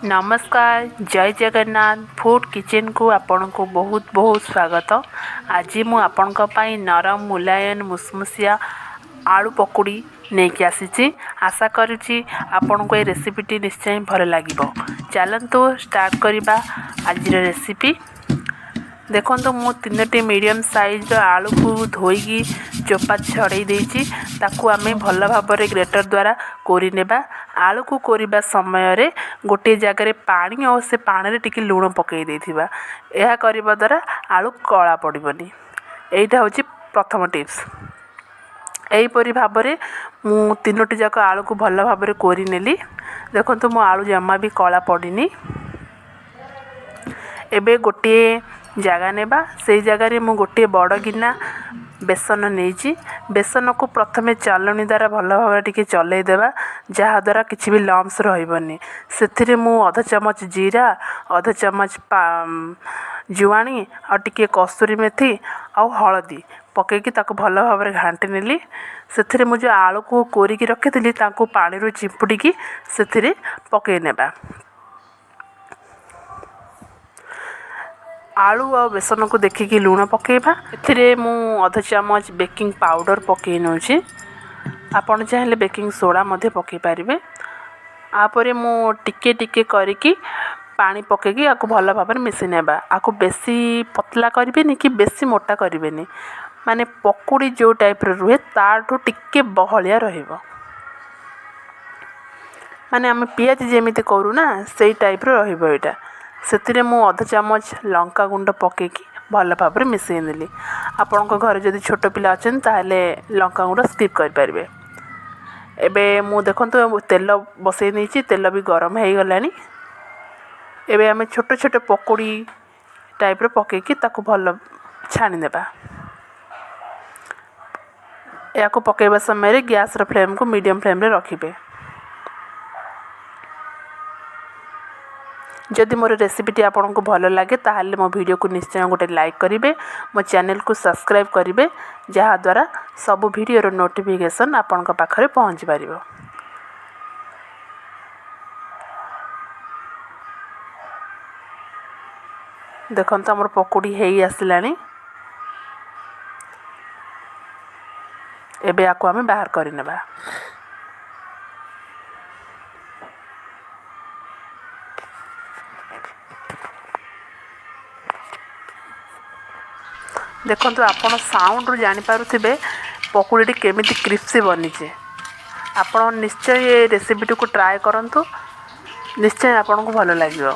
नमस्कार जय Jagannath food kitchen को आपण को बहुत बहुत स्वागत। आज मु आपण नरम मुलायन मुसमुसिया आलू पकोड़ी नहीं आसी आशा करुँची आपण को ये रेसिपीटी निश्चय भल लगे। चलतु स्टार्ट करवा आज रेसिपी। देखो मु 3टी मीडियम साइज आलू को धोईकी चोपा छड़े देती ताकू आमे भल भाव ग्रेटर द्वारा कोरी नेबा। आलू को कोरिबा समय रे गोटे जगह पानी और से पानी रे टिके लूण पकई देथिबा। यह करबा द्वारा आलू कला पड़िबनी। एटा होची प्रथम टिप्स। एहीपरी भाव में मु 3टी जाक आलू को भल भाव कोरी नेली। देखो मो आलू जमा भी कला पड़िनी। एबे गोटे जगह नेबा से जगह रे मु गोटे बड़ गिना बेसन नहीं। बेसन को प्रथमे चालनी द्वारा भल भाव टिके चलै देबा जहाँद्वारा किसी भी लम्स रही से मु आधा चमच जीरा आधा चमच जुआणी और टिके कस्तूरी मेथी और हलदी पकईकी ताको भल भाव घाटी नेली। से मुझे आलू को कोरिकी रखी पानी रू चिंपुड़ी से पकई नेबा। आलू और बेसन को देखिकी लूण पकेबा। एथिरे मु आधा चमच बेकिंग पाउडर पकई नउची। आपण चाहे बेकिंग सोडा मध्य पकई पारिबे। आपर मु टिके टिके करिकी पानी पकईकी आको भल भाव मिसई नेबा। आको बेसी पतला करिबेनी कि बेसी मोटा करिबेनी, माने पकोड़ी जो टाइप रुहे ताठू टिके बहलिया रहिबो। माने आम पियाज जेमिति करू ना सेई टाइप रहिबो। एटा से मु आधा चमच लंका गुंड पकईकी भल भाव मिसई नेली। आपण घर जदि छोट पिला अछन ताहले लंका गुंड स्किप कर पारिबे। एबे मु देखंतु तेल बसई नेची, तेल भी गरम हो गलानी। एबे आमे छोट छोट पकोड़ी टाइप पकईकी ताको भल छाणी नेबा। या को पकेबा समय गैस रो फ्लेम को मीडियम फ्लेम रे रखिबे। जदि मोर रेसिपीटी आपन को भल लगे ताहले मो वीडियो को निश्चय गोटे लाइक करेंगे, मो चैनल को सब्सक्राइब करेंगे जहाँद्वारा सबू वीडियो नोटिफिकेशन आपन पाखरे पहुँच पारिबो। देखंतु हमर पकोड़ी हेई आसिलानी। एबे आको आमे बाहर करि नेबा। देखंतु आपण साउंड रू जानि पारुथिबे पकोड़ी केमिति क्रिस्पी बनीचे। आपण निश्चय ये रेसिपी को ट्राई करंतु, निश्चय आपण को भलो लागियो।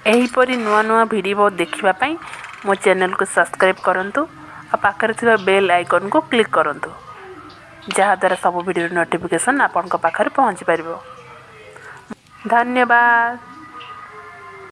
एहीपरी नुआ नुआ वीडियो देखिबा पई मो चैनल को सब्सक्राइब करंतु और पाखरे थिबा बेल आइकन को क्लिक करंतु जहाँद्वारा सब वीडियो नोटिफिकेशन आपण पाखरे पहुँच पारिबो। धन्यवाद।